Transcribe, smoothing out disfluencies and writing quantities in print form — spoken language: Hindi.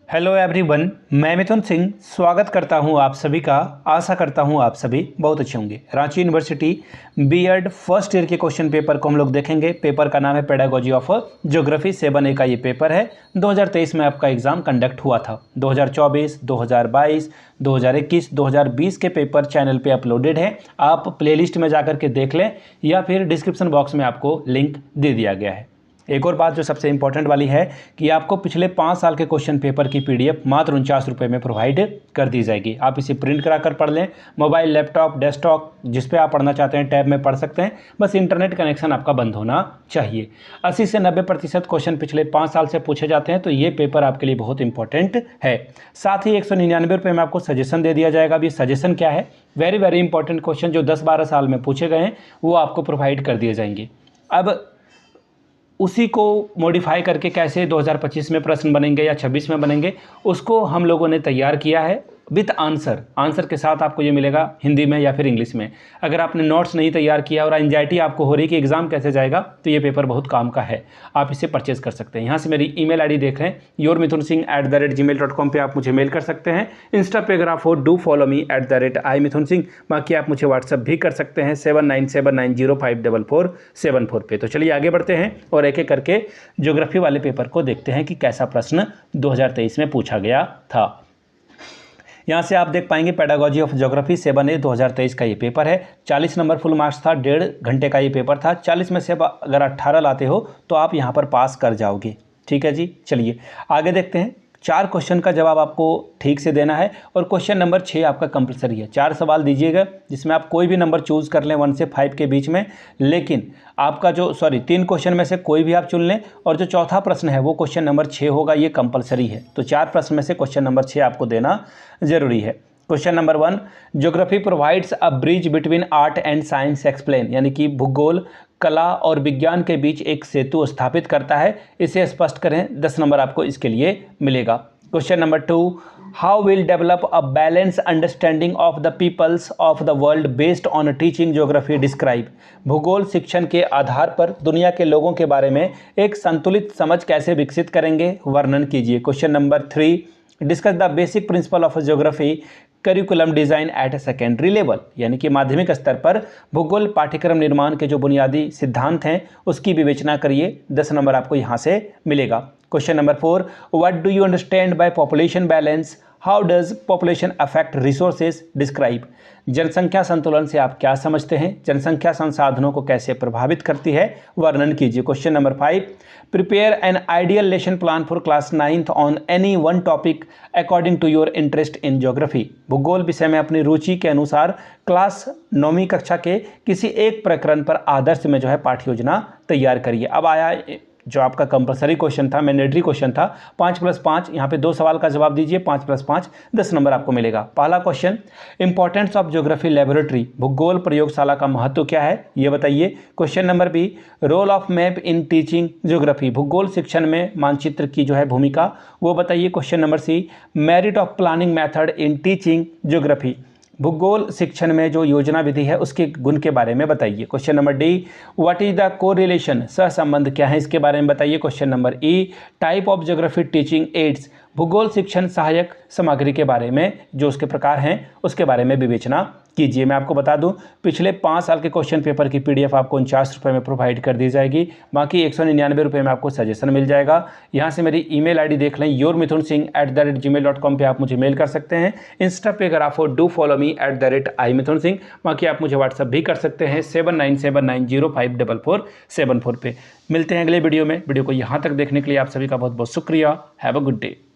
हेलो एवरीवन, मैं मिथुन सिंह स्वागत करता हूं आप सभी का। आशा करता हूं आप सभी बहुत अच्छे होंगे। Ranchi university BEd first year के क्वेश्चन पेपर को हम लोग देखेंगे। पेपर का नाम है पेडागोजी ऑफ ज्योग्राफी 7A का ये पेपर है। 2023 में आपका एग्ज़ाम कंडक्ट हुआ था। 2024, 2022, 2021, 2020 के पेपर चैनल पे अपलोडेड है। आप प्लेलिस्ट में जाकर के देख लें या फिर डिस्क्रिप्शन बॉक्स में आपको लिंक दे दिया गया है। एक और बात जो सबसे इंपॉर्टेंट वाली है कि आपको पिछले 5 साल के क्वेश्चन पेपर की पीडीएफ मात्र 49 रुपये में प्रोवाइड कर दी जाएगी। आप इसे प्रिंट करा कर पढ़ लें। मोबाइल, लैपटॉप, डेस्कटॉप जिस पे आप पढ़ना चाहते हैं टैब में पढ़ सकते हैं। बस इंटरनेट कनेक्शन आपका बंद होना चाहिए। 80 से 90% क्वेश्चन पिछले 5 साल से पूछे जाते हैं, तो ये पेपर आपके लिए बहुत इंपॉर्टेंट है। साथ ही 199 रुपये में आपको सजेशन दे दिया जाएगा। अभी सजेशन क्या है, वेरी इंपॉर्टेंट क्वेश्चन जो 10-12 साल में पूछे गए हैं वो आपको प्रोवाइड कर दिए जाएंगे। अब उसी को मॉडिफाई करके कैसे 2025 में प्रश्न बनेंगे या 26 में बनेंगे, उसको हम लोगों ने तैयार किया है विथ आंसर के साथ आपको ये मिलेगा हिंदी में या फिर इंग्लिश में। अगर आपने नोट्स नहीं तैयार किया और एंजाइटी आपको हो रही कि एग्ज़ाम कैसे जाएगा, तो ये पेपर बहुत काम का है। आप इसे परचेज़ कर सकते हैं। यहाँ से मेरी ईमेल आईडी देख रहे हैं yourmithunsingh@gmail.com पे आप मुझे मेल कर सकते हैं। इंस्टा पे अगर आप हो डू फॉलो मी @imithunsingh। बाकी आप मुझे व्हाट्सअप भी कर सकते हैं 7979054474 पे। तो चलिए आगे बढ़ते हैं और एक एक करके ज्योग्राफी वाले पेपर को देखते हैं कि कैसा प्रश्न 2023 में पूछा गया था। यहाँ से आप देख पाएंगे पेडागोजी ऑफ ज्योग्राफी 7A 2023 का ये पेपर है। 40 नंबर फुल मार्क्स था। 1.5 घंटे का ये पेपर था। 40 में से अगर 18 लाते हो तो आप यहाँ पर पास कर जाओगे। ठीक है जी, चलिए आगे देखते हैं। 4 क्वेश्चन का जवाब आपको ठीक से देना है और क्वेश्चन नंबर 6 आपका कंपलसरी है। 4 सवाल दीजिएगा जिसमें आप कोई भी नंबर चूज़ कर लें 1 से 5 के बीच में, लेकिन आपका 3 क्वेश्चन में से कोई भी आप चुन लें और जो चौथा प्रश्न है वो क्वेश्चन नंबर 6 होगा। ये कंपलसरी है। तो 4 प्रश्न में से क्वेश्चन नंबर 6 आपको देना ज़रूरी है। Question number 1, geography provides a bridge between art and science explain, यानी कि भूगोल, कला और विज्ञान के बीच एक सेतु स्थापित करता है। इसे स्पष्ट करें। 10 नंबर आपको इसके लिए मिलेगा। Question number 2, how will develop a balance understanding of the peoples of the world based on teaching geography describe, भूगोल शिक्षण के आधार पर दुनिया के लोगों के बारे में एक संतुलित समझ कैसे विकसित करेंगे, वर्णन कीजिए। Question number 3, discuss the basic principle of geography curriculum design at a secondary level, यानी कि माध्यमिक स्तर पर भूगोल पाठ्यक्रम निर्माण के जो बुनियादी सिद्धांत हैं उसकी विवेचना करिए। 10 नंबर आपको यहाँ से मिलेगा। Question number 4, what do you understand by population balance, how does population affect resources describe, जनसंख्या संतुलन से आप क्या समझते हैं, जनसंख्या संसाधनों को कैसे प्रभावित करती है, वर्णन कीजिए। Question number 5, prepare an ideal lesson plan for class 9th on any one topic according to your interest in geography, भूगोल विषय में अपनी रुचि के अनुसार क्लास 9वीं कक्षा के किसी एक प्रकरण पर आदर्श में पाठ्य योजना तैयार करिए। अब आया जो आपका कंपलसरी क्वेश्चन था, मैंडेटरी क्वेश्चन था। 5+5, यहाँ पे 2 सवाल का जवाब दीजिए। 5+5 10 नंबर आपको मिलेगा। पहला question, importance of geography laboratory, भूगोल प्रयोगशाला का महत्व क्या है ये बताइए। Question number B, role of map in teaching geography, भूगोल शिक्षण में मानचित्र की भूमिका वो बताइए। Question number C, merit of planning method in teaching geography, भूगोल शिक्षण में जो योजना विधि है उसके गुण के बारे में बताइए। Question number D, what is the correlation, सहसंबंध क्या है इसके बारे में बताइए। Question number E, type of geography teaching ads, भूगोल शिक्षण सहायक सामग्री के बारे में जो उसके प्रकार हैं उसके बारे में विवेचना कीजिए। मैं आपको बता दूं पिछले 5 साल के क्वेश्चन पेपर की पीडीएफ आपको 49 रुपये में प्रोवाइड कर दी जाएगी। बाकी 199 रुपये में आपको सजेशन मिल जाएगा। यहाँ से मेरी ईमेल आईडी देख लें yourmithunsingh@gmail.com पे आप मुझे मेल कर सकते हैं। इंस्टा पे अगर आप हो डू फॉलो मी @imithunsingh। बाकी आप मुझे व्हाट्सअप भी कर सकते हैं 7979054474 पे। मिलते हैं अगले वीडियो में। वीडियो को यहाँ तक देखने के लिए आप सभी का बहुत बहुत शुक्रिया। Have a good day.